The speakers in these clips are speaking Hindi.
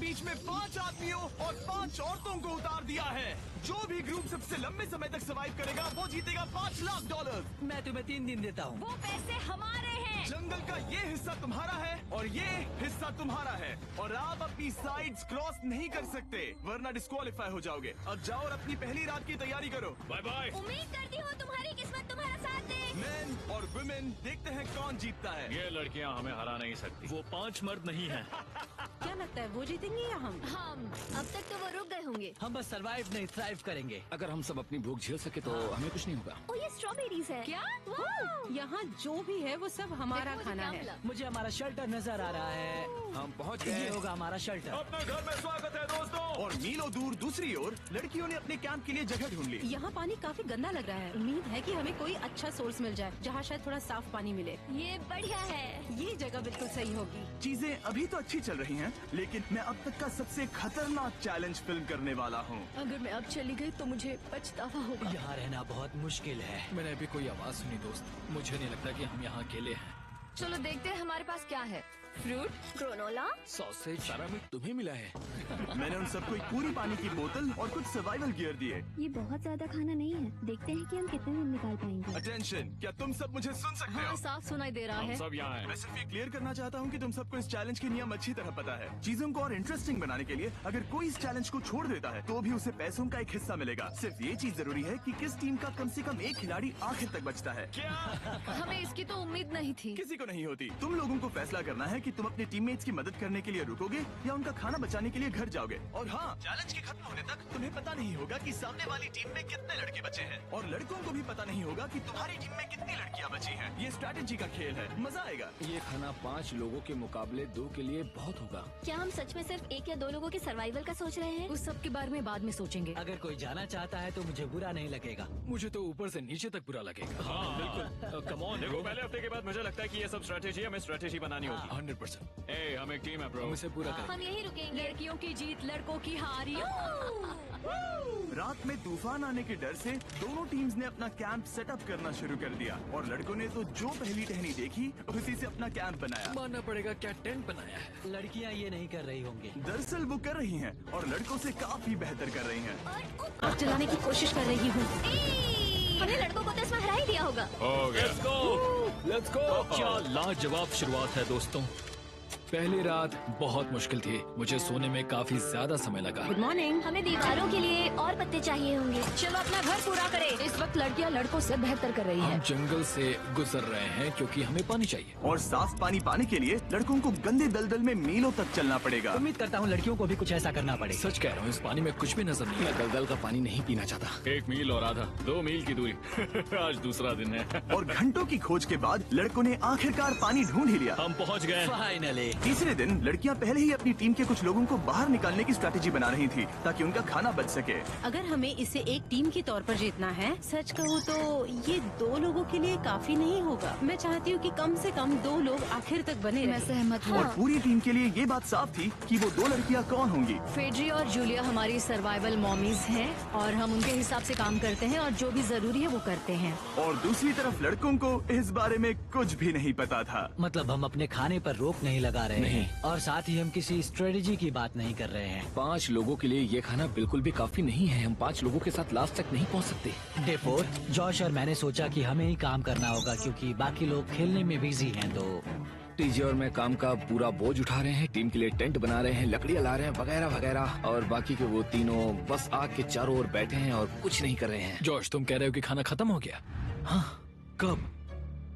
बीच में 5 आदमियों और 5 औरतों को उतार दिया है। जो भी ग्रुप सबसे लंबे समय तक सर्वाइव करेगा वो जीतेगा $5 लाख। मैं तुम्हें 3 दिन देता हूँ। वो पैसे हमारे हैं। जंगल का ये हिस्सा तुम्हारा है और ये हिस्सा तुम्हारा है और आप अपनी साइड्स क्रॉस नहीं कर सकते वरना डिस्क्वालीफाई हो जाओगे। अब जाओ और अपनी पहली रात की तैयारी करो। Bye bye. उम्मीद करती हूँ तुम्हारी किस्मत तुम्हारा साथ दे। मेन और वुमेन देखते हैं कौन जीतता है। ये लड़कियां हमें हरा नहीं सकती। वो 5 मर्द नहीं हैं। क्या लगता है वो जीतेंगे या हम? अब तक तो वो रुक गए होंगे। हम बस सरवाइव नहीं थ्राइव करेंगे। अगर हम सब अपनी भूख झेल सके तो हमें कुछ नहीं होगा। ओ ये स्ट्रॉबेरीज है। क्या? वाह! यहाँ जो भी है वो सब हमारा देखो मुझे खाना क्या है। मिला। मुझे हमारा शेल्टर नजर आ रहा है। हम पहुँच ये गए। होगा हमारा शेल्टर। अपने घर में स्वागत है दोस्तों। और मीलों दूर दूसरी ओर लड़कियों ने अपने कैंप के लिए जगह ढूंढ ली। यहाँ पानी काफी गंदा लग रहा है। उम्मीद है कि हमें कोई अच्छा सोर्स मिल जाए जहाँ शायद थोड़ा साफ पानी मिले। ये बढ़िया है। ये जगह बिल्कुल सही होगी। चीजें अभी तो अच्छी चल रही हैं, लेकिन मैं अब तक का सबसे खतरनाक चैलेंज फिल्म करने वाला हूँ। अगर मैं अब चली गई तो मुझे पछतावा होगा। यहाँ रहना बहुत मुश्किल है। मैंने अभी कोई आवाज सुनी दोस्त। मुझे नहीं लगता कि हम यहाँ अकेले हैं। चलो देखते हैं हमारे पास क्या है। Fruit, granola. सॉसेज सारा मीट तुम्हें मिला है। मैंने उन सबको एक पूरी पानी की बोतल और कुछ सर्वाइवल गियर दिए। ये बहुत ज्यादा खाना नहीं है। देखते हैं कि हम कितने दिन निकाल पाएंगे। अटेंशन, क्या तुम सब मुझे सुन सकते हो? साफ सुनाई दे रहा हम है। सब यहाँ मैं हैं। सिर्फ ये क्लियर करना चाहता हूँ कि तुम सबको इस चैलेंज के नियम अच्छी तरह पता है। चीजों को और इंटरेस्टिंग बनाने के लिए अगर कोई इस चैलेंज को छोड़ देता है तो भी उसे पैसों का एक हिस्सा मिलेगा। सिर्फ ये चीज जरूरी है कि किस टीम का कम से कम एक खिलाड़ी आखिर तक बचता है। हमें इसकी तो उम्मीद नहीं थी। किसी को नहीं होती। तुम लोगों को फैसला करना है कि तुम अपने टीममेट्स की मदद करने के लिए रुकोगे या उनका खाना बचाने के लिए घर जाओगे। और हाँ, चैलेंज के खत्म होने तक तुम्हें पता नहीं होगा कि सामने वाली टीम में कितने लड़के बचे हैं और लड़कों को भी पता नहीं होगा कि तुम्हारी टीम में कितनी लड़कियाँ बची हैं। ये स्ट्रैटेजी का खेल है, मजा आएगा। ये खाना 5 लोगों के मुकाबले 2 के लिए बहुत होगा। क्या हम सच में सिर्फ 1 या 2 लोगों के सर्वाइवल का सोच रहे हैं? उस सब के बारे में बाद में सोचेंगे। अगर कोई जाना चाहता है तो मुझे बुरा नहीं लगेगा। मुझे तो ऊपर से नीचे तक बुरा लगेगा। हाँ बिल्कुल। Come on. देखो पहले हफ्ते के बाद मुझे लगता है कि ये सब स्ट्रेटेजी हमें स्ट्रेटेजी बनानी होगी। 100%। ए हम एक टीम है ब्रो। हम इसे पूरा करेंगे। हम यही रुकेंगे। लड़कियों की जीत, लड़कों की हार। रात में तूफान आने के डर से दोनों टीम्स ने अपना कैंप सेटअप करना शुरू कर दिया और लड़कों ने तो जो पहली टहनी देखी उसी से अपना कैंप बनाया। मानना पड़ेगा क्या टेंट बनाया है। लड़कियाँ ये नहीं कर रही होंगी। दरअसल वो कर रही हैं और लड़कों से काफी बेहतर कर रही हैं। आग जलाने की कोशिश कर रही हूँ। हमने लड़कों को तो इसमें हरा ही दिया होगा। हो गया। Let's go. क्या लाजवाब शुरुआत है दोस्तों। पहली रात बहुत मुश्किल थी। मुझे सोने में काफी ज्यादा समय लगा। Good morning. हमें दीवारों के लिए और पत्ते चाहिए होंगे। चलो अपना घर पूरा करें। इस वक्त लड़कियां लड़कों से बेहतर कर रही हम हैं। जंगल से गुजर रहे हैं क्योंकि हमें पानी चाहिए। और साफ पानी पाने के लिए लड़कों को गंदे दलदल में मीलों तक चलना पड़ेगा। उम्मीद करता हूँ लड़कियों को भी कुछ ऐसा करना पड़ेगा। सच कह रहा हूँ, इस पानी में कुछ भी नजर नहीं। मैं दलदल का पानी नहीं पीना चाहता। 1 मील और आधा 2 मील की दूरी। आज दूसरा दिन है। और घंटों की खोज के बाद लड़कों ने आखिरकार पानी ढूंढ ही लिया। हम पहुँच गए। फाइनली। तीसरे दिन लड़कियां पहले ही अपनी टीम के कुछ लोगों को बाहर निकालने की स्ट्रैटेजी बना रही थी ताकि उनका खाना बच सके। अगर हमें इसे एक टीम के तौर पर जीतना है, सच कहूँ तो ये 2 लोगों के लिए काफी नहीं होगा। मैं चाहती हूँ कि कम से कम 2 लोग आखिर तक बने मैं रहें। सहमत हूँ। और पूरी टीम के लिए ये बात साफ थी कि वो 2 लड़कियां कौन होंगी। फेड्री और जूलिया हमारी सर्वाइवल मॉमीज हैं और हम उनके हिसाब से काम करते हैं और जो भी जरूरी है वो करते हैं। और दूसरी तरफ लड़कों को इस बारे में कुछ भी नहीं पता था। मतलब हम अपने खाने पर रोक नहीं लगा रहे हैं और साथ ही हम किसी स्ट्रेटेजी की बात नहीं कर रहे हैं। 5 लोगों के लिए ये खाना बिल्कुल भी काफी नहीं है। हम 5 लोगों के साथ लास्ट तक नहीं पहुंच सकते। डे 4 जॉश और मैंने सोचा कि हमें ही काम करना होगा क्योंकि बाकी लोग खेलने में बिजी हैं। तो टीजे और मैं काम का पूरा बोझ उठा रहे हैं। टीम के लिए टेंट बना रहे हैं, लकड़ियां ला रहे हैं, वगैरह वगैरह। और बाकी के वो तीनों बस आग के चारों ओर बैठे हैं और कुछ नहीं कर रहे हैं। जॉश, तुम कह रहे हो कि खाना खत्म हो गया? हाँ, कब?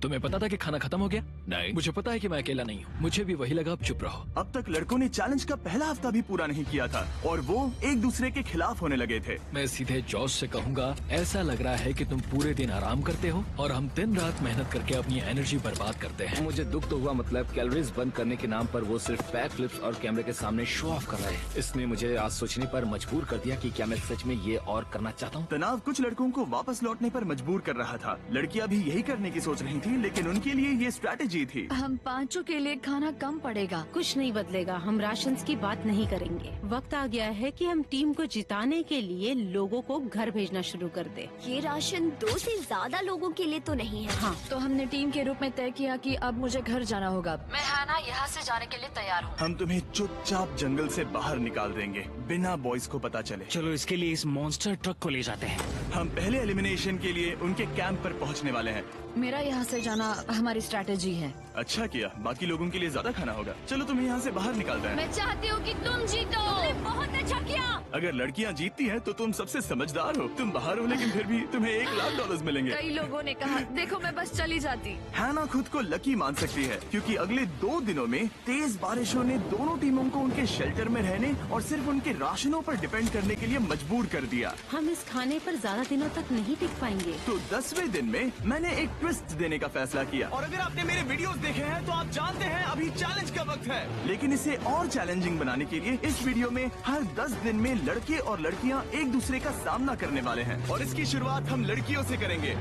तुम्हें पता था कि खाना खत्म हो गया? नहीं। मुझे पता है कि मैं अकेला नहीं हूँ। मुझे भी वही लगा। अब चुप रहो। अब तक लड़कों ने चैलेंज का पहला हफ्ता भी पूरा नहीं किया था और वो एक दूसरे के खिलाफ होने लगे थे। मैं सीधे जॉश से कहूँगा, ऐसा लग रहा है कि तुम पूरे दिन आराम करते हो और हम दिन रात मेहनत करके अपनी एनर्जी बर्बाद करते हैं। मुझे दुख तो हुआ, मतलब कैलोरीज बंद करने के नाम पर वो सिर्फ बैक फ्लिप्स और कैमरे के सामने शो ऑफ कर रहे हैं। इसने मुझे आज सोचने पर मजबूर कर दिया कि क्या मैं सच में ये और करना चाहता हूँ। तनाव कुछ लड़कों को वापस लौटने पर मजबूर कर रहा था। लड़कियां भी यही करने की सोच रही थी थी, लेकिन उनके लिए ये स्ट्रैटेजी थी। हम पांचों के लिए खाना कम पड़ेगा। कुछ नहीं बदलेगा, हम राशन की बात नहीं करेंगे। वक्त आ गया है कि हम टीम को जिताने के लिए लोगों को घर भेजना शुरू कर दे। ये राशन 2 से ज्यादा लोगों के लिए तो नहीं है। हाँ, तो हमने टीम के रूप में तय किया कि अब मुझे घर जाना होगा। मैं हैना यहाँ से जाने के लिए तैयार हूँ। हम तुम्हें चुपचाप जंगल से बाहर निकाल देंगे, बिना बॉयज को पता चले। चलो इसके लिए इस मॉन्स्टर ट्रक को ले जाते हैं। हम पहले एलिमिनेशन के लिए उनके कैंप पर पहुंचने वाले हैं। मेरा यहाँ से जाना हमारी स्ट्रैटेजी है। अच्छा किया, बाकी लोगों के लिए ज्यादा खाना होगा। चलो तुम्हें यहाँ से बाहर निकालते हैं। मैं चाहती हूँ कि तुम जीतो। बहुत अच्छा किया। अगर लड़कियाँ जीतती हैं तो तुम सबसे समझदार हो। तुम बाहर हो लेकिन फिर भी तुम्हें $1,00,000 मिलेंगे। कई लोगों ने कहा देखो मैं बस चली जाती। हैना खुद को लकी मान सकती है, क्योंकि अगले 2 दिनों में तेज बारिशों ने दोनों टीमों को उनके शेल्टर में रहने और सिर्फ उनके राशनों पर डिपेंड करने के लिए मजबूर कर दिया। हम इस खाने पर ज्यादा दिनों तक नहीं टिक पाएंगे। तो 10वें दिन में मैंने एक ट्विस्ट देने का फैसला किया। और अगर आपने मेरे वीडियोस देखे हैं तो आप जानते हैं अभी चैलेंज का वक्त है। लेकिन इसे और चैलेंजिंग बनाने के लिए इस वीडियो में हर 10 दिन में लड़के और लड़कियां एक दूसरे का सामना करने वाले हैं, और इसकी शुरुआत हम लड़कियों से करेंगे।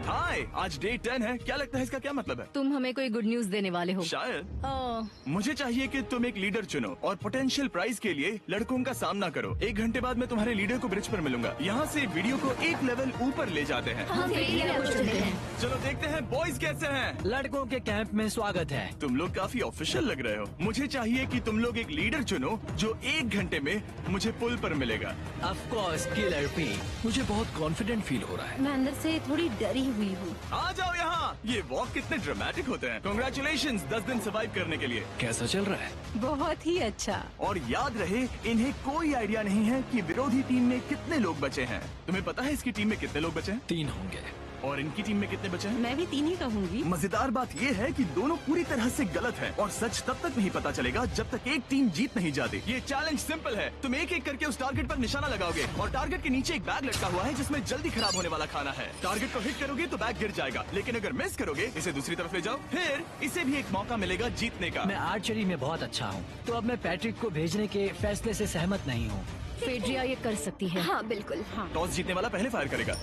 हाय, आज डे 10 है। क्या लगता है इसका क्या मतलब है? तुम हमें कोई गुड न्यूज देने वाले हो। शायद। ओह, मुझे चाहिए कि तुम एक लीडर चुनो और पोटेंशियल प्राइज के लिए लड़कों का सामना करो। 1 घंटे बाद मैं तुम्हारे लीडर को ब्रिज पर मिलूंगा। यहाँ से वीडियो को एक लेवल ऊपर ले जाते हैं। हम लीडर को चुनते हैं। चलो देखते हैं बॉयज कैसे हैं। लड़कों के कैंप में स्वागत है। तुम लोग काफी ऑफिशियल लग रहे हो। मुझे चाहिए कि तुम लोग एक लीडर चुनो जो 1 घंटे में मुझे पुल पर मिलेगा। Of course killer P. मुझे बहुत कॉन्फिडेंट फील हो रहा है। मैं अंदर से थोड़ी डरी हुई हूँ। आ जाओ यहाँ। ये वॉक कितने ड्रामेटिक होते हैं। कांग्रेचुलेशंस 10 दिन सर्वाइव करने के लिए। कैसा चल रहा है? बहुत ही अच्छा। और याद रहे, इन्हें कोई आइडिया नहीं है कि विरोधी टीम में कितने लोग बचे हैं। तुम्हें पता है इसकी टीम में कितने लोग बचे हैं? 3 होंगे। और इनकी टीम में कितने बचे हैं? मैं भी 3 ही कहूँगी। मजेदार बात ये है कि दोनों पूरी तरह से गलत हैं, और सच तब तक नहीं पता चलेगा जब तक एक टीम जीत नहीं जाती। ये चैलेंज सिंपल है। तुम एक एक करके उस टारगेट पर निशाना लगाओगे, और टारगेट के नीचे एक बैग लटका हुआ है जिसमें जल्दी खराब होने वाला खाना है। टारगेट को हिट करोगे तो बैग गिर जाएगा, लेकिन अगर मिस करोगे इसे दूसरी तरफ ले जाओ, फिर इसे भी एक मौका मिलेगा जीतने का। मैं आर्चरी में बहुत अच्छा हूँ, तो अब मैं पैट्रिक को भेजने के फैसले से सहमत नहीं हूँ। फेड्रिया ये कर सकती है। हाँ बिल्कुल। हाँ। टॉस जीतने वाला पहले फायर करेगा।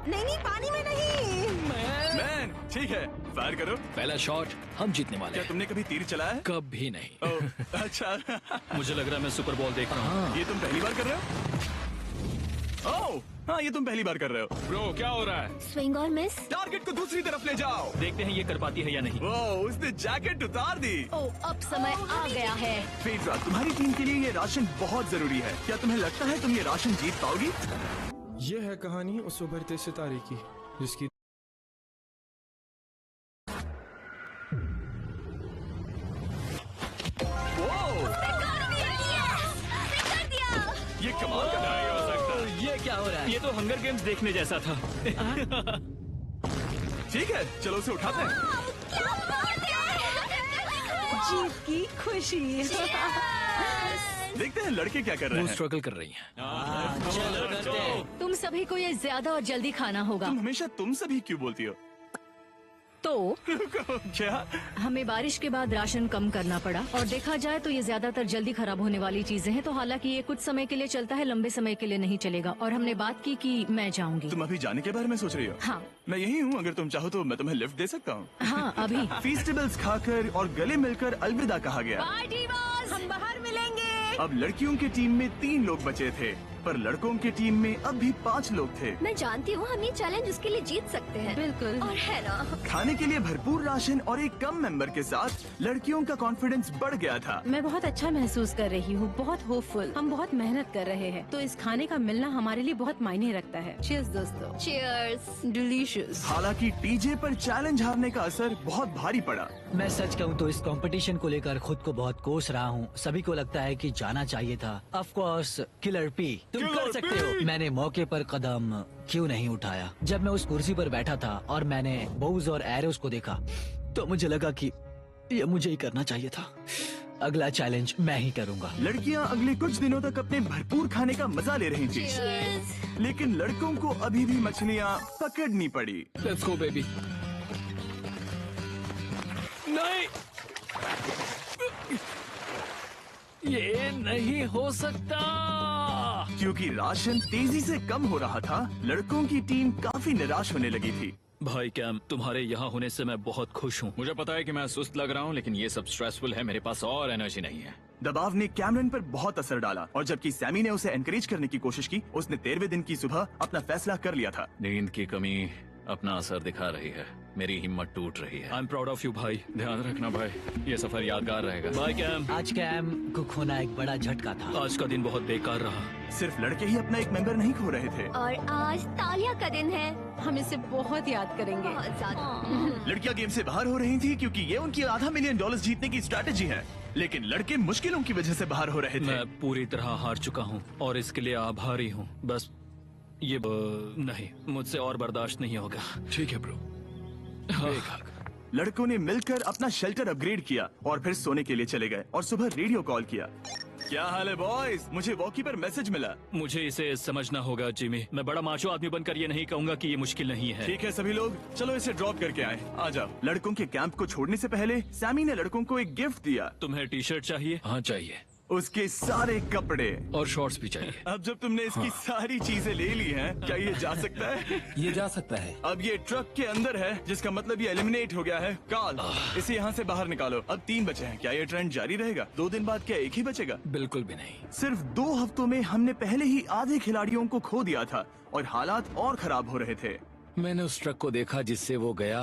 नहीं, पानी में नहीं। मैन, ठीक है, फायर करो। पहला शॉट हम जीतने वाले क्या हैं। तुमने कभी तीर चलाया है? कभी नहीं। ओह, अच्छा। मुझे लग रहा है मैं सुपर बॉल देख रहा हूँ। ये तुम पहली बार कर रहे हो? ओह, हाँ, ये तुम पहली बार कर रहे हो। ब्रो क्या हो रहा है? स्विंग और मिस। टारगेट को दूसरी तरफ ले जाओ। देखते हैं ये कर पाती है या नहीं। ओह, उसने जैकेट उतार दी। ओह, अब समय आ गया है। फेड्रा, तुम्हारी टीम के लिए ये राशन बहुत जरूरी है। क्या तुम्हें लगता है तुम ये राशन जीत पाओगी? ये है कहानी उस उभरते सितारे की जिसकी ये कमाल का नहीं हो सकता। ये क्या हो रहा है? ये तो हंगर गेम्स देखने जैसा था। ठीक है, चलो उसे उठाते हैं। जीत की खुशी। देखते हैं लड़के क्या कर रहे वो हैं। स्ट्रगल कर रही हैं। चलो करते हैं। तुम सभी को ये ज्यादा और जल्दी खाना होगा। तुम हमेशा तुम सभी क्यों बोलती हो? तो क्या? हमें बारिश के बाद राशन कम करना पड़ा, और देखा जाए तो ये ज्यादातर जल्दी खराब होने वाली चीजें हैं। तो हालांकि ये कुछ समय के लिए चलता है, लंबे समय के लिए नहीं चलेगा। और हमने बात की कि मैं जाऊंगी। तुम अभी जाने के बारे में सोच रही हो? हाँ। मैं यही हूँ, अगर तुम चाहो तो मैं तुम्हें लिफ्ट दे सकता हूँ। हाँ, अभी। फीस्टेबल्स खाकर और गले मिलकर अलविदा कहा गया। हम बाहर मिलेंगे। अब लड़कियों की टीम में 3 लोग बचे थे, पर लड़कों की टीम में अब भी 5 लोग थे। मैं जानती हूँ हम ये चैलेंज उसके लिए जीत सकते हैं। बिल्कुल। और है ना। खाने के लिए भरपूर राशन और एक कम मेंबर के साथ लड़कियों का कॉन्फिडेंस बढ़ गया था। मैं बहुत अच्छा महसूस कर रही हूँ, बहुत होपफुल। हम बहुत मेहनत कर रहे हैं, तो इस खाने का मिलना हमारे लिए बहुत मायने रखता है। चीयर्स दोस्तों। चीयर्स। डिलीशियस। हालांकि टीजे पर चैलेंज हारने का असर बहुत भारी पड़ा। मैं सच कहूँ तो इस कंपटीशन को लेकर खुद को बहुत कोस रहा हूँ। सभी को लगता है कि जाना चाहिए था। ऑफ कोर्स किलर पी, तुम कर सकते हो। मैंने मौके पर कदम क्यों नहीं उठाया? जब मैं उस कुर्सी पर बैठा था और मैंने बोव्स और एरोस को देखा, तो मुझे लगा कि ये मुझे ही करना चाहिए था। अगला चैलेंज मैं ही करूँगा। लड़कियां अगले कुछ दिनों तक अपने भरपूर खाने का मजा ले रही थी, लेकिन लड़कों को अभी भी मछलियाँ पकड़नी पड़ी। Let's go baby. नहीं, ये नहीं हो सकता। क्योंकि राशन तेजी से कम हो रहा था, लड़कों की टीम काफी निराश होने लगी थी। भाई कैम, तुम्हारे यहाँ होने से मैं बहुत खुश हूँ। मुझे पता है कि मैं सुस्त लग रहा हूँ, लेकिन ये सब स्ट्रेसफुल है। मेरे पास और एनर्जी नहीं है। दबाव ने कैमरन पर बहुत असर डाला और जबकि सैमी ने उसे एनकरेज करने की कोशिश की, उसने 13वें दिन की सुबह अपना फैसला कर लिया था। नींद की कमी अपना असर दिखा रही है। मेरी हिम्मत टूट रही है। I am proud of you भाई। ध्यान रखना भाई, ये सफर यादगार रहेगा। Bye cam. आज कैम को खोना एक बड़ा झटका था। आज का दिन बहुत बेकार रहा। सिर्फ लड़के ही अपना एक मेंबर नहीं खो रहे थे। और आज तालिया का दिन है। हम इसे बहुत याद करेंगे। बहुत ज्यादा। लड़कियां गेम से बाहर हो रही थी क्योंकि ये उनकी $500 मिलियन जीतने की स्ट्रैटेजी है, लेकिन लड़के मुश्किलों की वजह से बाहर हो रहे थे। मैं पूरी तरह हार चुका हूँ और इसके लिए आभारी हूँ। बस ये नहीं, मुझसे और बर्दाश्त नहीं होगा। ठीक है ब्रो। लड़कों ने मिलकर अपना शेल्टर अपग्रेड किया और फिर सोने के लिए चले गए और सुबह रेडियो कॉल किया। क्या हाल है बॉयज? मुझे वॉकी पर मैसेज मिला। मुझे इसे समझना होगा जिमी। मैं बड़ा माचो आदमी बनकर ये नहीं कहूंगा कि ये मुश्किल नहीं है। ठीक है सभी लोग, चलो इसे ड्रॉप करके आए। आ जाओ। लड़कों के कैंप को छोड़ने से पहले सैमी ने लड़कों को एक गिफ्ट दिया। तुम्हें टी शर्ट चाहिए? हाँ चाहिए, उसके सारे कपड़े और शॉर्ट्स भी चाहिए। अब जब तुमने इसकी सारी चीजें ले ली हैं, क्या ये जा सकता है? ये जा सकता है। अब ये ट्रक के अंदर है, जिसका मतलब ये एलिमिनेट हो गया है। कार्ल, इसे यहाँ से बाहर निकालो। अब 3 बचे हैं। क्या ये ट्रेंड जारी रहेगा? 2 दिन बाद क्या एक ही बचेगा? बिल्कुल भी नहीं। सिर्फ 2 हफ्तों में हमने पहले ही आधे खिलाड़ियों को खो दिया था और हालात और खराब हो रहे थे। मैंने उस ट्रक को देखा जिससे वो गया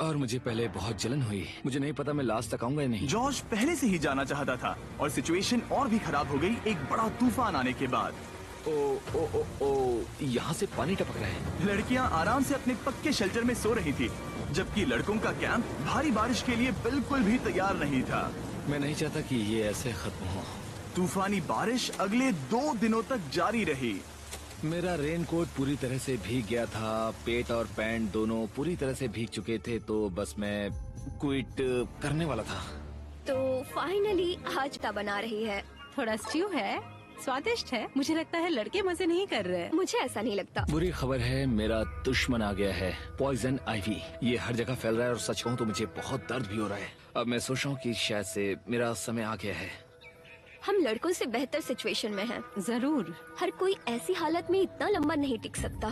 और मुझे पहले बहुत जलन हुई। मुझे नहीं पता मैं लास्ट तक आऊंगा या नहीं। जॉर्ज पहले से ही जाना चाहता था और सिचुएशन और भी खराब हो गई एक बड़ा तूफान आने के बाद। ओ ओ ओ ओ, यहाँ से पानी टपक रहा है। लड़कियां आराम से अपने पक्के शेल्टर में सो रही थी, जबकि लड़कों का कैंप भारी बारिश के लिए बिल्कुल भी तैयार नहीं था। मैं नहीं चाहता कि ये ऐसे खत्म हो। तूफानी बारिश अगले 2 दिनों तक जारी रही। मेरा रेनकोट पूरी तरह से भीग गया था, पेट और पैंट दोनों पूरी तरह से भीग चुके थे, तो बस मैं क्विट करने वाला था। तो फाइनली आज क्या बना रही है? थोड़ा स्ट्यू है, स्वादिष्ट है। मुझे लगता है लड़के मजे नहीं कर रहे। मुझे ऐसा नहीं लगता। बुरी खबर है, मेरा दुश्मन आ गया है, पॉइजन आइवी। ये हर जगह फैल रहा है और सच कहूँ तो मुझे बहुत दर्द भी हो रहा है। अब मैं सोच रहा हूँ कि शायद से मेरा समय आ गया है। हम लड़कों से बेहतर सिचुएशन में हैं। जरूर। हर कोई ऐसी हालत में इतना लंबा नहीं टिक सकता।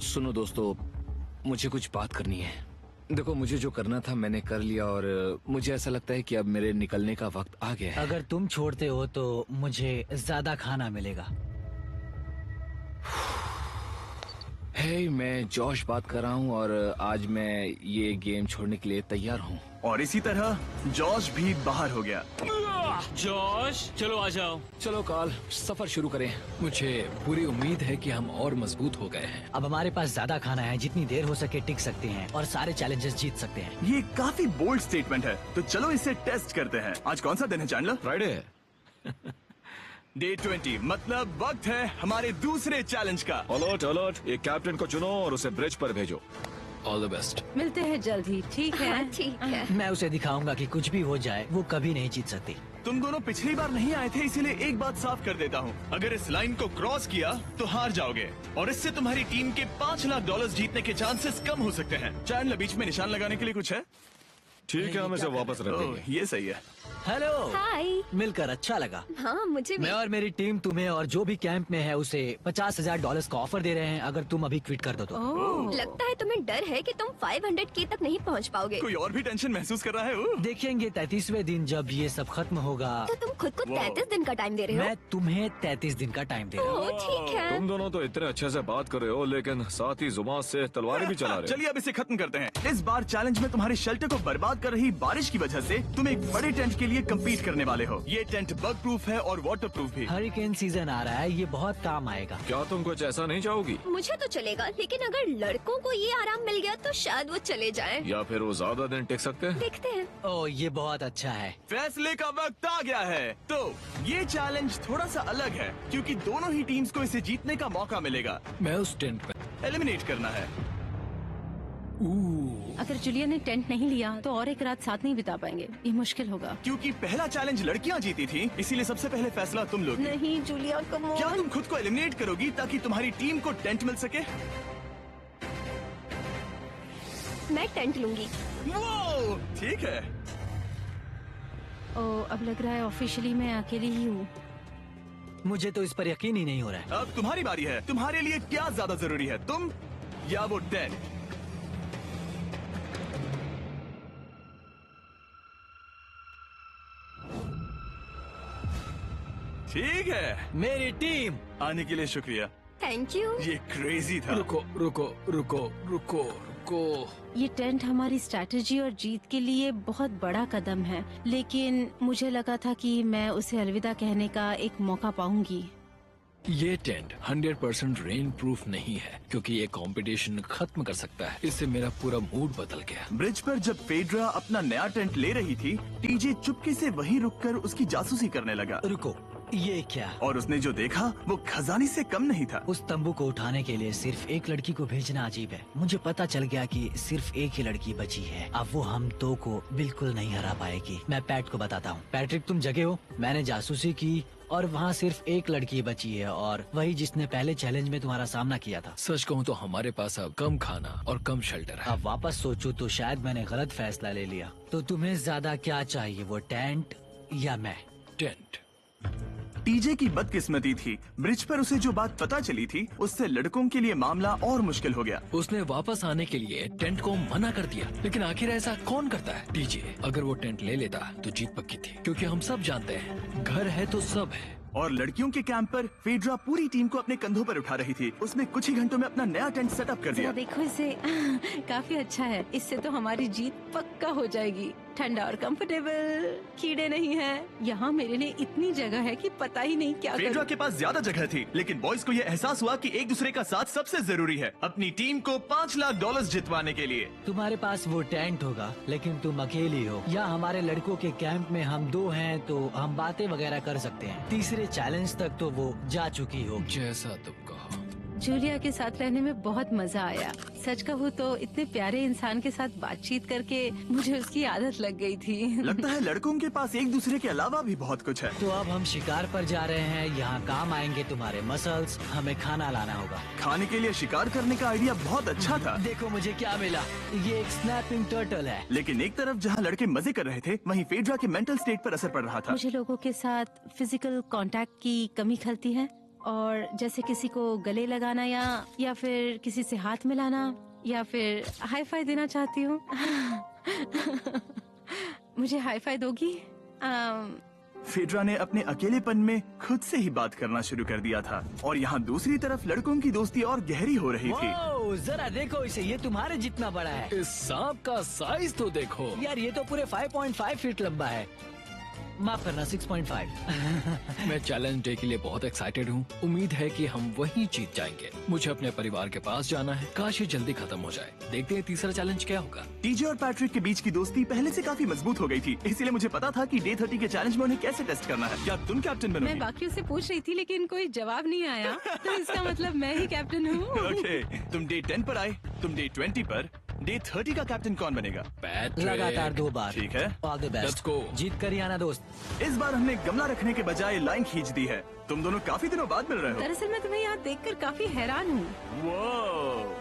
सुनो दोस्तों, मुझे कुछ बात करनी है। देखो, मुझे जो करना था मैंने कर लिया और मुझे ऐसा लगता है कि अब मेरे निकलने का वक्त आ गया है। अगर तुम छोड़ते हो तो मुझे ज्यादा खाना मिलेगा। हे, मैं जॉश बात कर रहा हूँ और आज मैं ये गेम छोड़ने के लिए तैयार हूँ। और इसी तरह जॉश भी बाहर हो गया। जॉश, चलो आ जाओ। चलो कार्ल, सफर शुरू करें। मुझे पूरी उम्मीद है कि हम और मजबूत हो गए हैं। अब हमारे पास ज्यादा खाना है, जितनी देर हो सके टिक सकते हैं और सारे चैलेंजेस जीत सकते हैं। ये काफी बोल्ड स्टेटमेंट है, तो चलो इसे टेस्ट करते हैं। आज कौन सा दिन है चैंडलर? फ्राइडे है। डे 20, मतलब वक्त है हमारे दूसरे चैलेंज का। अलर्ट अलर्ट, एक कैप्टन को चुनो और उसे ब्रिज पर भेजो। All the best. मिलते हैं जल्द ही, ठीक है? हाँ, ठीक है। मैं उसे दिखाऊंगा कि कुछ भी हो जाए वो कभी नहीं जीत सकती। तुम दोनों पिछली बार नहीं आए थे, इसीलिए एक बात साफ कर देता हूँ। अगर इस लाइन को क्रॉस किया तो हार जाओगे और इससे तुम्हारी टीम के $5 लाख जीतने के चांसेस कम हो सकते हैं। चैंडलर, बीच में निशान लगाने के लिए कुछ है? ठीक है, हम इसे वापस रख ओह, देंगे। ये सही है। हेलो, हाय। मिलकर अच्छा लगा। हाँ, मुझे भी। मैं और मेरी टीम तुम्हें और जो भी कैंप में है उसे $50,000 का ऑफर दे रहे हैं अगर तुम अभी क्विट कर दो तो। ओह, लगता है तुम्हें डर है कि तुम 500K तक नहीं पहुंच पाओगे। कोई और भी टेंशन महसूस कर रहा है? ओह। देखेंगे 33वें दिन जब ये सब खत्म होगा। तो तुम खुद को 33 दिन का टाइम दे रहे हो? मैं तुम्हें 33 दिन का टाइम दे रहा हूँ। ओह, ठीक है। तुम दोनों तो इतने अच्छे से बात कर रहे हो, लेकिन साथ ही जुबान से तलवारें भी चला रहे हो। चलिए अब इसे खत्म करते हैं। इस बार चैलेंज में तुम्हारे शेल्टर को बर्बाद कर रही बारिश की वजह से तुम एक बड़े टेंट के लिए कम्पीट करने वाले हो। ये टेंट बग प्रूफ है और वाटर प्रूफ भी। हरिकेन सीजन आ रहा है, ये बहुत काम आएगा। क्या तुम कुछ ऐसा नहीं चाहोगी? मुझे तो चलेगा, लेकिन अगर लड़कों को ये आराम मिल गया तो शायद वो चले जाएं। या फिर वो ज्यादा दिन टिक सकते हैं? देखते हैं। ओह, ये बहुत अच्छा है। फैसले का वक्त आ गया है। तो ये चैलेंज थोड़ा सा अलग है क्योंकि दोनों ही टीम्स को इसे जीतने का मौका मिलेगा। मैं उस टेंट पे। एलिमिनेट करना है। अगर जूलिया ने टेंट नहीं लिया तो और एक रात साथ नहीं बिता पाएंगे। ये मुश्किल होगा। क्योंकि पहला चैलेंज लड़कियां जीती थी, इसीलिए सबसे पहले फैसला तुम लोगी। नहीं जूलिया, कम क्या ऑन। तुम खुद को एलिमिनेट करोगी ताकि तुम्हारी टीम को टेंट मिल सके? मैं टेंट लूंगी। वो ठीक है। ओह, अब लग रहा है ऑफिशियली मैं अकेली ही हूँ। मुझे तो इस पर यकीन ही नहीं हो रहा है। अब तुम्हारी बारी है। तुम्हारे लिए क्या ज्यादा जरूरी है, तुम या वो टेंट? ठीक है, मेरी टीम। आने के लिए शुक्रिया। Thank you. ये क्रेजी था। रुको रुको रुको रुको रुको। ये टेंट हमारी स्ट्रैटेजी और जीत के लिए बहुत बड़ा कदम है, लेकिन मुझे लगा था कि मैं उसे अलविदा कहने का एक मौका पाऊंगी। ये टेंट 100% रेन प्रूफ नहीं है, क्योंकि ये कंपटीशन खत्म कर सकता है। इससे मेरा पूरा मूड बदल गया। ब्रिज पर जब फेड्रा अपना नया टेंट ले रही थी, टीजे चुपके से वहीं रुककर उसकी जासूसी करने लगा। रुको, ये क्या? और उसने जो देखा वो खजाने से कम नहीं था। उस तंबू को उठाने के लिए सिर्फ एक लड़की को भेजना अजीब है। मुझे पता चल गया कि सिर्फ एक ही लड़की बची है। अब वो हम दो को बिल्कुल नहीं हरा पाएगी। मैं पैट को बताता हूँ। पैट्रिक, तुम जगे हो? मैंने जासूसी की और वहाँ सिर्फ एक लड़की बची है, और वही जिसने पहले चैलेंज में तुम्हारा सामना किया था। सच कहूँ तो हमारे पास अब कम खाना और कम शेल्टर है। अब वापस सोचूं तो शायद मैंने गलत फैसला ले लिया। तो तुम्हें ज्यादा क्या चाहिए, वो टेंट या मैं? टेंट। टीजे की बदकिस्मती थी, ब्रिज पर उसे जो बात पता चली थी उससे लड़कों के लिए मामला और मुश्किल हो गया। उसने वापस आने के लिए टेंट को मना कर दिया, लेकिन आखिर ऐसा कौन करता है? टीजे अगर वो टेंट ले लेता तो जीत पक्की थी, क्योंकि हम सब जानते हैं घर है तो सब है। और लड़कियों के कैंप पर फेड्रा पूरी टीम को अपने कंधों पर उठा रही थी। उसने कुछ ही घंटों में अपना नया टेंट सेटअप कर दिया। जरा देखो इसे। काफी अच्छा है। इससे तो हमारी जीत पक्का हो जाएगी। ठंडा और कंफर्टेबल, कीड़े नहीं हैं। यहाँ मेरे लिए इतनी जगह है कि पता ही नहीं क्या फेड्रा करूं। के पास ज्यादा जगह थी, लेकिन बॉयज को ये एहसास हुआ कि एक दूसरे का साथ सबसे जरूरी है अपनी टीम को $5 लाख जितवाने के लिए। तुम्हारे पास वो टेंट होगा, लेकिन तुम अकेली हो। या हमारे लड़कों के कैंप में हम दो हैं तो हम बातें वगैरह कर सकते हैं। तीसरे चैलेंज तक तो वो जा चुकी हो। जैसा तुम कहो। जूलिया के साथ रहने में बहुत मजा आया। सच कहूँ तो इतने प्यारे इंसान के साथ बातचीत करके मुझे उसकी आदत लग गई थी। लगता है लड़कों के पास एक दूसरे के अलावा भी बहुत कुछ है। तो अब हम शिकार पर जा रहे हैं। यहाँ काम आएंगे तुम्हारे मसल्स। हमें खाना लाना होगा। खाने के लिए शिकार करने का आइडिया बहुत अच्छा था, देखो मुझे क्या मिला। ये एक स्नैपिंग टर्टल है। लेकिन एक तरफ जहाँ लड़के मजे कर रहे थे, वहीं फेड्रा के मेंटल स्टेट पर असर पड़ रहा था। मुझे लोगों के साथ फिजिकल कांटेक्ट की कमी खलती है, और जैसे किसी को गले लगाना या फिर किसी से हाथ मिलाना या फिर हाई फाई देना चाहती हूँ। मुझे हाई फाई दोगी? फेड्रा ने अपने अकेलेपन में खुद से ही बात करना शुरू कर दिया था, और यहाँ दूसरी तरफ लड़कों की दोस्ती और गहरी हो रही थी। वाओ, जरा देखो इसे, ये तुम्हारे जितना बड़ा है। इस सांप का साइज तो देखो यार ये तो पूरे 5.5 फीट लंबा है। माफ करना, 6.5। मैं चैलेंज डे के लिए बहुत एक्साइटेड हूँ। उम्मीद है कि हम वहीं जीत जाएंगे। मुझे अपने परिवार के पास जाना है। काश ये जल्दी खत्म हो जाए। देखते हैं तीसरा चैलेंज क्या होगा। टीजे और पैट्रिक के बीच की दोस्ती पहले से काफी मजबूत हो गई थी, इसलिए मुझे पता था कि डे 30 के चैलेंज में उन्हें कैसे टेस्ट करना है। क्या तुम कैप्टन मैं बनोगी? बाकियों से पूछ रही थी, लेकिन कोई जवाब नहीं आया, तो इसका मतलब मैं ही कैप्टन हूँ। ओके, तुम डे 10 पर आए, तुम डे 20 पर। डे 30 का कैप्टन कौन बनेगा? पैट्रिक। लगातार 2 बार। ठीक है। All the Let's best. go। जीत कर ही आना दोस्त। इस बार हमने गमला रखने के बजाय लाइन खींच दी है। तुम दोनों काफी दिनों बाद मिल रहे हो। दरअसल मैं तुम्हें यहाँ देखकर काफी हैरान हूँ। वो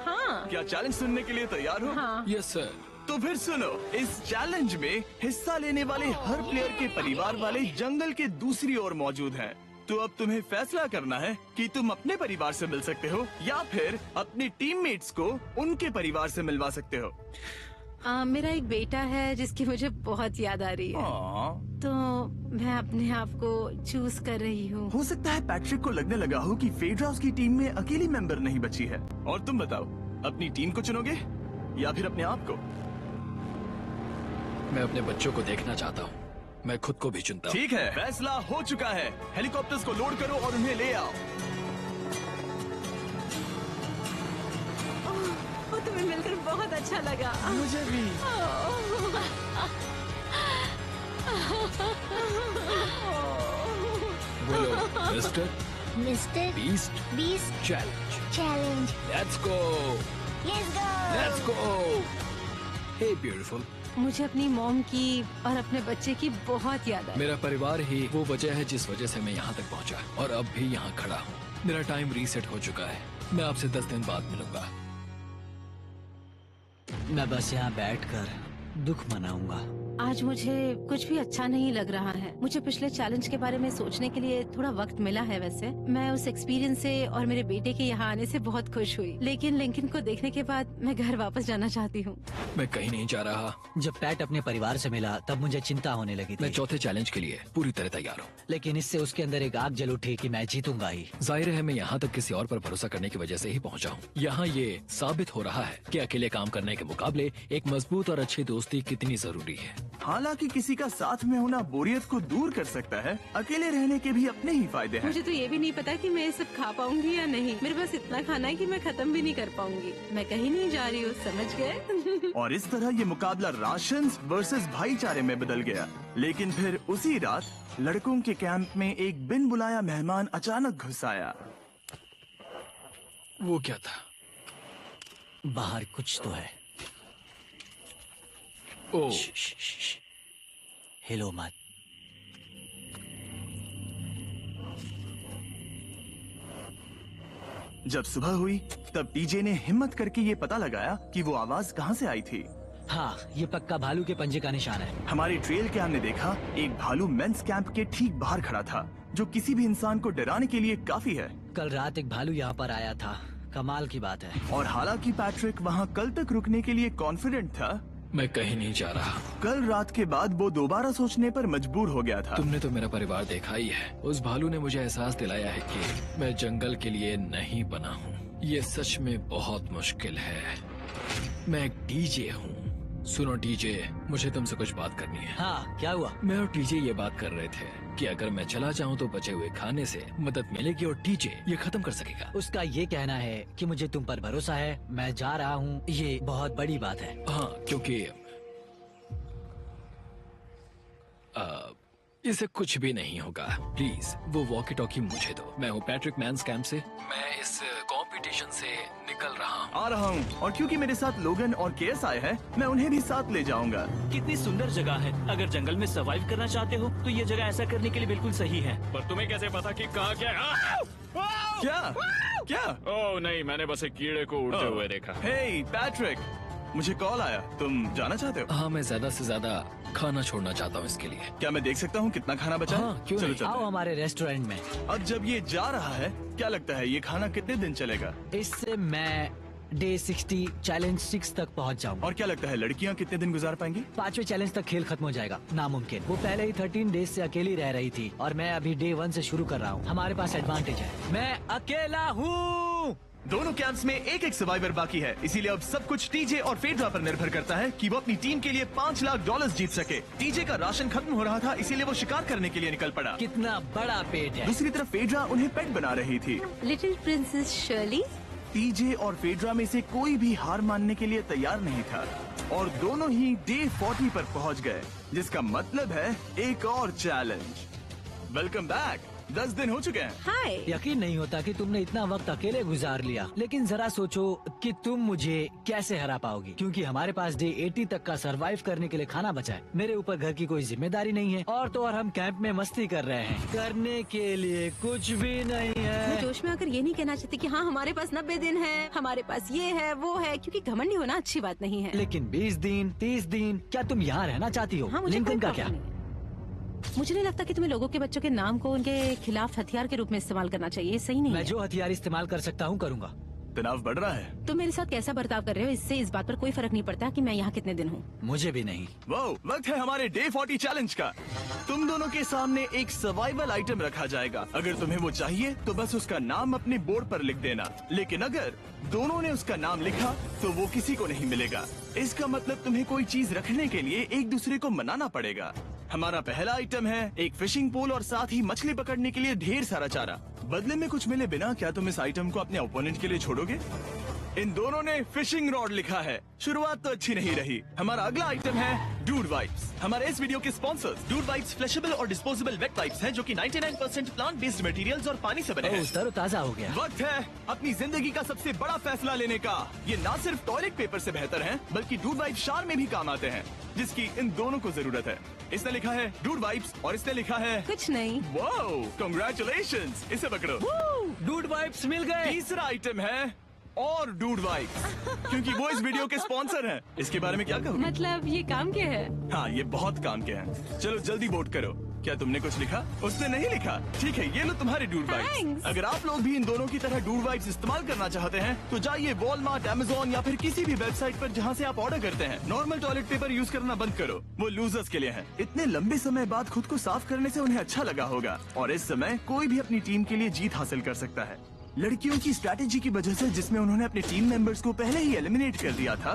हाँ क्या चैलेंज सुनने के लिए तैयार हो? हाँ। Yes sir. तो फिर सुनो, इस चैलेंज में हिस्सा लेने वाले हर प्लेयर के परिवार वाले जंगल के दूसरी ओर मौजूद हैं। तो अब तुम्हें फैसला करना है कि तुम अपने परिवार से मिल सकते हो या फिर अपने टीममेट्स को उनके परिवार से मिलवा सकते हो। मेरा एक बेटा है जिसकी मुझे बहुत याद आ रही है, तो मैं अपने आप को चूज कर रही हूँ। हो सकता है पैट्रिक को लगने लगा हो कि फेड्रा उसकी टीम में अकेली मेंबर नहीं बची है। और तुम बताओ, अपनी टीम को चुनोगे या फिर अपने आप को? मैं अपने बच्चों को देखना चाहता हूँ। मैं खुद को भी चुनता हूँ। ठीक है, फैसला हो चुका है। हेलीकॉप्टर्स को लोड करो और उन्हें ले आओ। तुम्हें मिलकर बहुत अच्छा लगा। मुझे भी। बोलो mister mister beast beast challenge. Challenge. Let's go. Let's go. Hey beautiful. मुझे अपनी मॉम की और अपने बच्चे की बहुत याद आई। मेरा परिवार ही वो वजह है जिस वजह से मैं यहाँ तक पहुँचा, और अब भी यहाँ खड़ा हूँ। मेरा टाइम रीसेट हो चुका है। मैं आपसे 10 दिन बाद मिलूंगा। मैं बस यहाँ बैठकर दुख मनाऊंगा। आज मुझे कुछ भी अच्छा नहीं लग रहा है। मुझे पिछले चैलेंज के बारे में सोचने के लिए थोड़ा वक्त मिला है। वैसे मैं उस एक्सपीरियंस से और मेरे बेटे के यहाँ आने से बहुत खुश हुई, लेकिन लिंकन को देखने के बाद मैं घर वापस जाना चाहती हूँ। मैं कहीं नहीं जा रहा। जब पैट अपने परिवार से मिला तब मुझे चिंता होने लगी मैं थी, चौथे चैलेंज के लिए पूरी तरह तैयार हूँ। लेकिन इससे उसके अंदर एक आग जल उठी कि मैं जीतूंगा ही। जाहिर है मैं यहाँ तक किसी और पर भरोसा करने की वजह से ही पहुँचा हूँ। यहाँ ये साबित हो रहा है कि अकेले काम करने के मुकाबले एक मजबूत और अच्छी दोस्ती कितनी जरूरी है। हालांकि किसी का साथ में होना बोरियत को दूर कर सकता है, अकेले रहने के भी अपने ही फायदे हैं। मुझे तो ये भी नहीं पता कि मैं ये सब खा पाऊंगी या नहीं। मेरे पास इतना खाना है कि मैं खत्म भी नहीं कर पाऊंगी। मैं कहीं नहीं जा रही हूँ, समझ गए? और इस तरह ये मुकाबला राशन वर्सेस भाईचारे में बदल गया। लेकिन फिर उसी रात लड़कों के कैंप में एक बिन बुलाया मेहमान अचानक घुस आया। वो क्या था? बाहर कुछ तो है। ओ, हिलो मत। जब सुबह हुई तब टीजे ने हिम्मत करके ये पता लगाया कि वो आवाज कहाँ से आई थी। हाँ, ये पक्का भालू के पंजे का निशान है। हमारी ट्रेल कैम ने देखा एक भालू मेंस कैंप के ठीक बाहर खड़ा था, जो किसी भी इंसान को डराने के लिए काफी है। कल रात एक भालू यहाँ पर आया था, कमाल की बात है। और हालांकि पैट्रिक वहाँ कल तक रुकने के लिए कॉन्फिडेंट था, मैं कहीं नहीं जा रहा। कल रात के बाद वो दोबारा सोचने पर मजबूर हो गया था। तुमने तो मेरा परिवार देखा ही है। उस भालू ने मुझे एहसास दिलाया है कि मैं जंगल के लिए नहीं बना हूँ। ये सच में बहुत मुश्किल है। मैं एक डीजे हूँ। सुनो डीजे, मुझे तुमसे कुछ बात करनी है। हाँ, क्या हुआ? मैं और टीजे ये बात कर रहे थे कि अगर मैं चला जाऊँ तो बचे हुए खाने से मदद मिलेगी और टीजे ये खत्म कर सकेगा। उसका ये कहना है कि मुझे तुम पर भरोसा है। मैं जा रहा हूँ, ये बहुत बड़ी बात है। हाँ, क्योंकि इसे कुछ भी नहीं होगा। प्लीज वो वॉकी टॉकी मुझे दो। मैं हूँ पैट्रिक मैंस कैंप से। मैं इस कंपटीशन से निकल रहा हूँ। आ रहा हूँ, और क्योंकि मेरे साथ लोगन और केस आए हैं, मैं उन्हें भी साथ ले जाऊंगा। कितनी सुंदर जगह है। अगर जंगल में सर्वाइव करना चाहते हो तो ये जगह ऐसा करने के लिए बिल्कुल सही है। पर तुम्हें कैसे पता कि कहाँ क्या है? क्या क्या? ओह नहीं, मैंने बस एक कीड़े को उड़ते हुए देखा। हे पैट्रिक, मुझे कॉल आया, तुम जाना चाहते हो? हाँ, मैं ज्यादा से ज्यादा खाना छोड़ना चाहता हूँ इसके लिए। क्या मैं देख सकता हूँ कितना खाना बचा है? हाँ, क्यों चलो नहीं? चलते आओ हैं। हमारे रेस्टोरेंट में। अब जब ये जा रहा है, क्या लगता है ये खाना कितने दिन चलेगा? इससे मैं डे 60 चैलेंज 6 तक पहुंच जाऊंगा। और क्या लगता है लड़कियाँ कितने दिन गुजार पाएंगी? 5वें चैलेंज तक खेल खत्म हो जाएगा। नामुमकिन। वो पहले ही 13 डेज से अकेली रह रही थी और मैं अभी डे 1 से शुरू कर रहा हूँ। हमारे पास एडवांटेज है, मैं अकेला हूँ। दोनों कैंप्स में एक एक सर्वाइवर बाकी है, इसीलिए अब सब कुछ टीजे और फेड्रा पर निर्भर करता है कि वो अपनी टीम के लिए $5 लाख जीत सके। टीजे का राशन खत्म हो रहा था, इसीलिए वो शिकार करने के लिए निकल पड़ा। कितना बड़ा पेट है। दूसरी तरफ फेड्रा उन्हें पेट बना रही थी। Little princess Shirley. टीजे और फेड्रा में से कोई भी हार मानने के लिए तैयार नहीं था और दोनों ही डे 40 पर पहुंच गए, जिसका मतलब है एक और चैलेंज। Welcome back. 10 दिन हो चुके हैं। हाय। यकीन नहीं होता कि तुमने इतना वक्त अकेले गुजार लिया, लेकिन जरा सोचो कि तुम मुझे कैसे हरा पाओगी, क्योंकि हमारे पास डे 80 तक का सरवाइव करने के लिए खाना बचा है। मेरे ऊपर घर की कोई जिम्मेदारी नहीं है और तो और हम कैंप में मस्ती कर रहे हैं। करने के लिए कुछ भी नहीं मैं है। जोश में आकर ये नहीं कहना चाहती कि हाँ हमारे पास 90 दिन है, हमारे पास ये है वो है, क्योंकि घमंडी होना अच्छी बात नहीं है। लेकिन 20 दिन 30 दिन, क्या तुम यहाँ रहना चाहती हो? हाँ, मुझे लिंकन कोई का प्रॉब्लम क्या? नहीं है। मुझे नहीं लगता कि तुम्हें लोगों के बच्चों के नाम को उनके खिलाफ हथियार के रूप में इस्तेमाल करना चाहिए। ये सही नहीं मैं है। जो हथियार इस्तेमाल कर सकता हूँ करूँगा। तनाव बढ़ रहा है। तुम मेरे साथ कैसा बर्ताव कर रहे हो, इससे इस बात पर कोई फर्क नहीं पड़ता कि मैं यहाँ कितने दिन हूँ। मुझे भी नहीं। वो वक्त है हमारे डे 40 चैलेंज का। तुम दोनों के सामने एक सर्वाइवल आइटम रखा जाएगा। अगर तुम्हें वो चाहिए तो बस उसका नाम अपने बोर्ड पर लिख देना, लेकिन अगर दोनों ने उसका नाम लिखा तो वो किसी को नहीं मिलेगा। इसका मतलब तुम्हें कोई चीज रखने के लिए एक दूसरे को मनाना पड़ेगा। हमारा पहला आइटम है एक फिशिंग पोल और साथ ही मछली पकड़ने के लिए ढेर सारा चारा। बदले में कुछ मिले बिना क्या तुम इस आइटम को अपने ओपोनेंट के लिए छोड़ोगे? इन दोनों ने फिशिंग रॉड लिखा है। शुरुआत तो अच्छी नहीं रही। हमारा अगला आइटम है डूड वाइप्स। हमारे इस वीडियो के स्पॉन्सर्स डूड वाइप्स फ्लैशेबल और डिस्पोजेबल वेट वाइप्स हैं, जो कि 99% प्लांट बेस्ड मटेरियल्स और पानी से बने हैं। तरोताजा हो गया। वक्त है अपनी जिंदगी का सबसे बड़ा फैसला लेने का। ये ना सिर्फ टॉयलेट पेपर से बेहतर हैं, बल्कि डूड वाइप शार में भी काम आते हैं, जिसकी इन दोनों को जरूरत है। इसने लिखा है डूड वाइप्स और इसने लिखा है कुछ नहीं। Wow, congratulations. इसे पकड़ो। डूड वाइप्स मिल गए। तीसरा आइटम है और डूड वाइब्स, क्योंकि वो इस वीडियो के स्पॉन्सर हैं। इसके बारे में क्या कहोगे? मतलब ये काम क्या है? हाँ, ये बहुत काम के हैं। चलो जल्दी वोट करो। क्या तुमने कुछ लिखा? उसने नहीं लिखा। ठीक है, ये लो तुम्हारे डूड वाइब्स। Thanks. अगर आप लोग भी इन दोनों की तरह डूड वाइब्स इस्तेमाल करना चाहते हैं तो जाइए वॉलमार्ट, अमेजोन या फिर किसी भी वेबसाइट पर जहाँ से आप ऑर्डर करते हैं। नॉर्मल टॉयलेट पेपर यूज करना बंद करो, वो लूजर्स के लिए है। इतने लंबे समय बाद खुद को साफ करने से उन्हें अच्छा लगा होगा, और इस समय कोई भी अपनी टीम के लिए जीत हासिल कर सकता है। लड़कियों की स्ट्रैटेजी की वजह से, जिसमें उन्होंने अपने टीम मेंबर्स को पहले ही एलिमिनेट कर दिया था,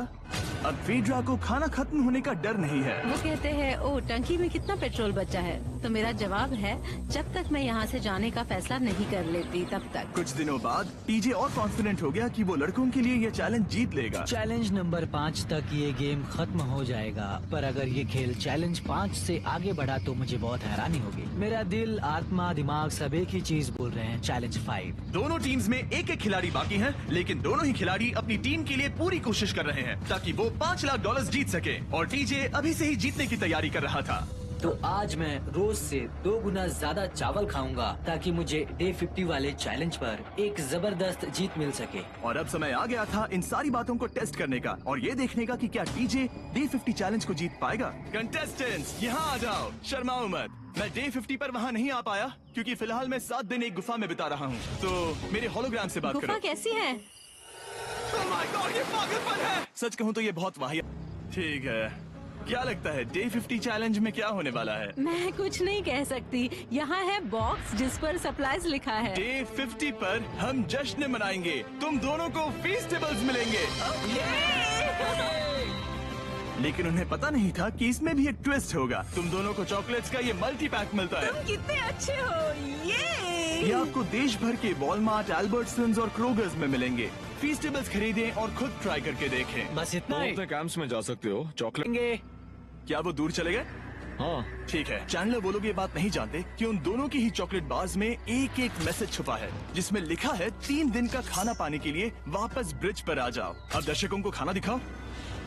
अब फेड्रा को खाना खत्म होने का डर नहीं है। वो कहते हैं ओ टंकी में कितना पेट्रोल बचा है, तो मेरा जवाब है जब तक मैं यहाँ से जाने का फैसला नहीं कर लेती तब तक। कुछ दिनों बाद टीजे और कॉन्फिडेंट हो गया कि वो लड़कों के लिए ये चैलेंज जीत लेगा। चैलेंज नंबर 5 तक ये गेम खत्म हो जाएगा, पर अगर ये खेल चैलेंज 5 से आगे बढ़ा तो मुझे बहुत हैरानी होगी। मेरा दिल, आत्मा, दिमाग सब एक ही चीज बोल रहे हैं, चैलेंज 5। दोनों टीम्स में एक एक खिलाड़ी बाकी हैं, लेकिन दोनों ही खिलाड़ी अपनी टीम के लिए पूरी कोशिश कर रहे हैं ताकि वो $5 लाख जीत सके, और टीजे अभी से ही जीतने की तैयारी कर रहा था। तो आज मैं रोज से 2 गुना ज्यादा चावल खाऊंगा ताकि मुझे डे 50 वाले चैलेंज पर एक जबरदस्त जीत मिल सके। और अब समय आ गया था इन सारी बातों को टेस्ट करने का और ये देखने का कि क्या टीजे डे 50 चैलेंज को जीत पाएगा। कंटेस्टेंट्स यहाँ आ जाओ, शर्माओ मत। मैं डे 50 पर वहाँ नहीं आ पाया क्योंकि फिलहाल मैं 7 दिन एक गुफा में बिता रहा हूँ, तो मेरे होलोग्राम से बात गुफा करो। कैसी है? Oh my God, ये पागलपन है। सच कहूँ तो ये बहुत वाहियात। ठीक है, क्या लगता है डे 50 चैलेंज में क्या होने वाला है? मैं कुछ नहीं कह सकती। यहाँ है बॉक्स जिस पर सप्लाईज लिखा है। डे 50 पर हम जश्न मनाएंगे, तुम दोनों को फीस्टेबल्स मिलेंगे। लेकिन उन्हें पता नहीं था कि इसमें भी एक ट्विस्ट होगा। तुम दोनों को चॉकलेट्स का ये मल्टी पैक मिलता है। तुम कितने अच्छे हो। ये आपको देश भर के वॉलमार्ट, अल्बर्ट्सन्स और क्रोगर्स में मिलेंगे। फीस्टेबल्स खरीदें और खुद ट्राई करके देखें। बस इतना ही। कैंप्स में जा सकते हो, चॉकलेट। क्या वो दूर चले गए? हाँ, ठीक है। चैंडलर वो लोग ये बात नहीं जानते कि उन दोनों की ही चॉकलेट बार्स में एक एक मैसेज छुपा है, जिसमें लिखा है 3 दिन का खाना पाने के लिए वापस ब्रिज पर आ जाओ। अब दर्शकों को खाना दिखाओ,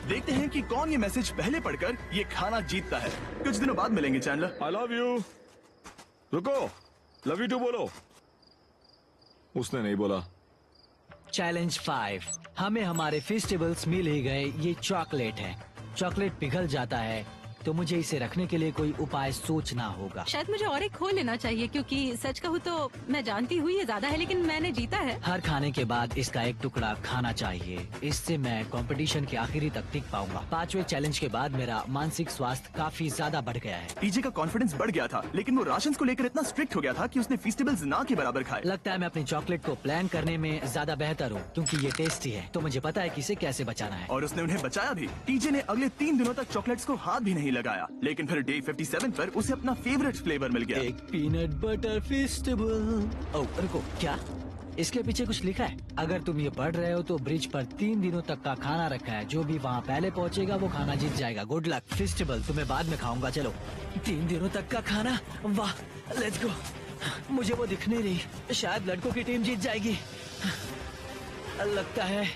देखते हैं कि कौन ये मैसेज पहले पढ़कर ये खाना जीतता है। कुछ दिनों बाद मिलेंगे चैंडलर। I love you. रुको, लव यू टू बोलो। उसने नहीं बोला। चैलेंज 5, हमें हमारे फेस्टिवल्स मिल ही गए। ये चॉकलेट है। चॉकलेट पिघल जाता है तो मुझे इसे रखने के लिए कोई उपाय सोचना होगा। शायद मुझे और एक खो लेना चाहिए, क्योंकि सच कहूँ तो मैं जानती हूँ ये ज्यादा है, लेकिन मैंने जीता है। हर खाने के बाद इसका एक टुकड़ा खाना चाहिए, इससे मैं कंपटीशन के आखिरी तक टिक पाऊंगा। 5वें चैलेंज के बाद मेरा मानसिक स्वास्थ्य काफी ज्यादा बढ़ गया है। टीजे का कॉन्फिडेंस बढ़ गया था, लेकिन वो राशन को लेकर इतना स्ट्रिक्ट हो गया था कि उसने फीस्टेबल्स ना के बराबर खाए। लगता है मैं अपनी चॉकलेट को प्लान करने में ज्यादा बेहतर हूँ, क्योंकि ये टेस्टी है तो मुझे पता है कि इसे कैसे बचाना है। और उसने उन्हें बचाया भी। टीजे ने अगले 3 दिनों तक चॉकलेट्स को हाथ भी नहीं लगाया, लेकिन फिर डे 57 पर उसे अपना फेवरेट फ्लेवर मिल गया। एक पीनट बटर फेस्टिवल। ओह रुको, क्या इसके पीछे कुछ लिखा है? अगर तुम ये पढ़ रहे हो तो ब्रिज पर 3 दिनों तक का खाना रखा है। जो भी वहाँ पहले पहुँचेगा वो खाना जीत जाएगा। Good luck. फेस्टिवल तुम्हें बाद में खाऊंगा। चलो, 3 दिनों तक का खाना, वाह, लेट्स गो। मुझे वो दिख नहीं रही, शायद लड़कों की टीम जीत जाएगी। लगता है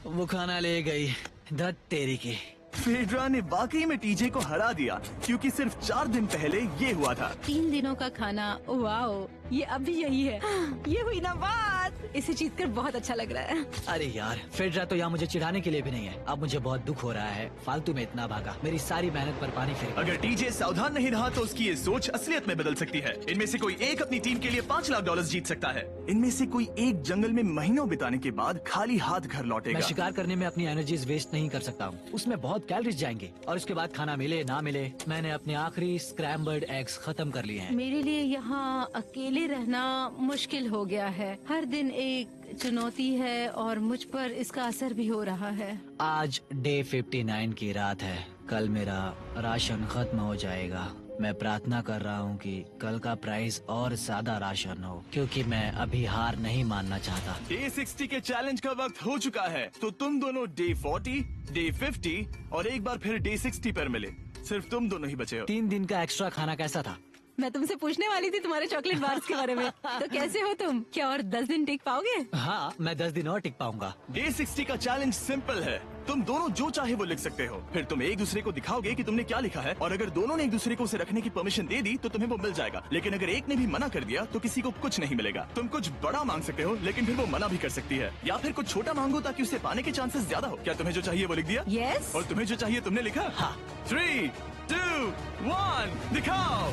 वो खाना ले गई। धत तेरी की। फेड्रा ने वाकई में टीजे को हरा दिया, क्योंकि सिर्फ 4 दिन पहले ये हुआ था। 3 दिनों का खाना, वाओ, ये अभी यही है। ये हुई ना बात। इसे जीतकर बहुत अच्छा लग रहा है। अरे यार, फेड्रा तो यहाँ मुझे चिढ़ाने के लिए भी नहीं है। अब मुझे बहुत दुख हो रहा है, फालतू में इतना भागा, मेरी सारी मेहनत पर पानी फिर गया। अगर टीजे सावधान नहीं रहा तो उसकी ये सोच असलियत में बदल सकती है। इनमें से कोई एक अपनी टीम के लिए $5 लाख जीत सकता है। इनमें से कोई एक जंगल में महीनों बिताने के बाद खाली हाथ घर लौटेगा। मैं शिकार करने में अपनी एनर्जीज वेस्ट नहीं कर सकता हूँ, उसमें बहुत कैलोरीज जाएंगे, और उसके बाद खाना मिले ना मिले, मैंने अपने आखिरी स्क्रैम्बल्ड एग्स खत्म कर लिए हैं। मेरे लिए यहाँ अकेले रहना मुश्किल हो गया है। हर दिन एक चुनौती है और मुझ पर इसका असर भी हो रहा है। आज डे 59 की रात है। कल मेरा राशन खत्म हो जाएगा। मैं प्रार्थना कर रहा हूँ कि कल का प्राइस और ज्यादा राशन हो, क्योंकि मैं अभी हार नहीं मानना चाहता। डे 60 के चैलेंज का वक्त हो चुका है, तो तुम दोनों डे 40, डे 50 और एक बार फिर डे 60 पर मिले। सिर्फ तुम दोनों ही बचे हो। 3 दिन का एक्स्ट्रा खाना कैसा था? मैं तुमसे पूछने वाली थी तुम्हारे चॉकलेट बार्स के बारे में। तो कैसे हो तुम? क्या और 10 दिन टिक पाओगे? हाँ, मैं 10 दिन और टिक पाऊंगा। डे 60 का चैलेंज सिंपल है। तुम दोनों जो चाहे वो लिख सकते हो, फिर तुम एक दूसरे को दिखाओगे कि तुमने क्या लिखा है, और अगर दोनों ने एक दूसरे को उसे रखने की परमिशन दे दी तो तुम्हें वो मिल जाएगा। लेकिन अगर एक ने भी मना कर दिया तो किसी को कुछ नहीं मिलेगा। तुम कुछ बड़ा मांग सकते हो, लेकिन फिर वो मना भी कर सकती है, या फिर कुछ छोटा मांगो ताकि उसे पाने के चांसेस ज्यादा हो। क्या तुम्हें जो चाहिए वो लिख दिया? यस। और तुम्हें जो चाहिए तुमने लिखा? हाँ। 3, 2, 1 दिखाओ।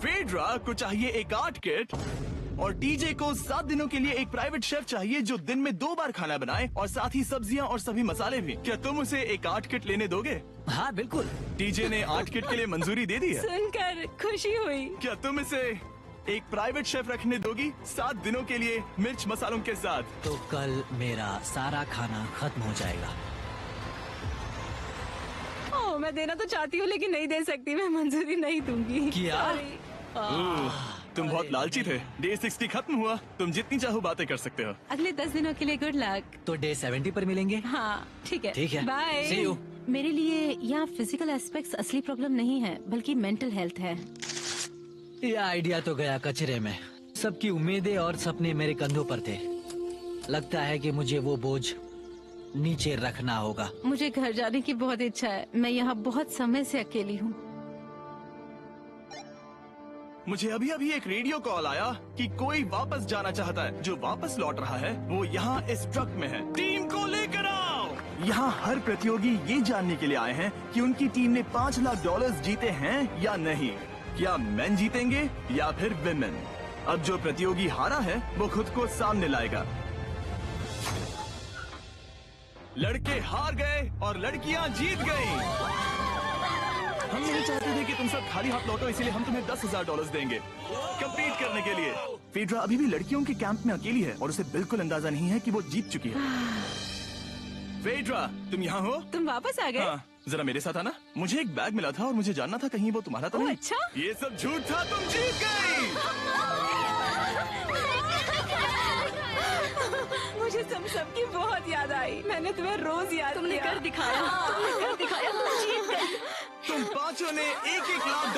फेड्रा को चाहिए एक आर्ट किट, और टीजे को 7 दिनों के लिए एक प्राइवेट शेफ चाहिए जो दिन में 2 बार खाना बनाए, और साथ ही सब्जियां और सभी मसाले भी। क्या तुम उसे एक आर्ट किट लेने दोगे? हाँ बिल्कुल। टीजे ने आर्ट किट के लिए मंजूरी दे दी है। सुनकर खुशी हुई। क्या तुम इसे एक प्राइवेट शेफ रखने दोगी 7 दिनों के लिए मिर्च मसालों के साथ? तो कल मेरा सारा खाना खत्म हो जाएगा। ओह, मैं देना तो चाहती हूँ लेकिन नहीं दे सकती। मैं मंजूरी नहीं दूंगी। क्या? Sorry। तुम बहुत लालची थे। डे 60 खत्म हुआ, तुम जितनी चाहो बातें कर सकते हो। अगले 10 दिनों के लिए गुड लक। तो डे 70 पर मिलेंगे। हाँ ठीक है। ठीक है। बाय। See you। मेरे लिए यहाँ फिजिकल एस्पेक्ट्स असली प्रॉब्लम नहीं है, बल्कि मेंटल हेल्थ है। ये आइडिया तो गया कचरे में। सबकी उम्मीदें और सपने मेरे कंधों पर थे। लगता है कि मुझे वो बोझ नीचे रखना होगा। मुझे घर जाने की बहुत इच्छा है। मैं यहाँ बहुत समय से अकेली हूँ। मुझे अभी अभी एक रेडियो कॉल आया कि कोई वापस जाना चाहता है। जो वापस लौट रहा है वो यहाँ इस ट्रक में है। टीम को लेकर आओ। यहाँ हर प्रतियोगी ये जानने के लिए आए हैं कि उनकी टीम ने $5 लाख जीते हैं या नहीं। क्या मेन जीतेंगे या फिर विमेन? अब जो प्रतियोगी हारा है वो खुद को सामने लाएगा। लड़के हार गए और लड़कियां जीत गईं। हम नहीं चाहते थे कि तुम सब खाली हाथ लौटो, इसीलिए हम तुम्हें $10,000 देंगे कंपीट करने के लिए। फेड्रा अभी भी लड़कियों के कैंप में अकेली है और उसे बिल्कुल अंदाजा नहीं है कि वो जीत चुकी है। फेड्रा, तुम यहाँ हो? तुम वापस आ गए? हाँ, जरा मेरे साथ आना। मुझे एक बैग मिला था और मुझे जानना था कहीं वो तुम्हारा तो नहीं। अच्छा? ये सब झूठ था, तुम जीत गई। मुझे तुम सबकी बहुत याद आई। मैंने तुम्हें रोज याद तुमने किया। कर दिखाया। तुमने कर दिखाया। तुम जीत गई। तुम पांचों ने $1-1 लाख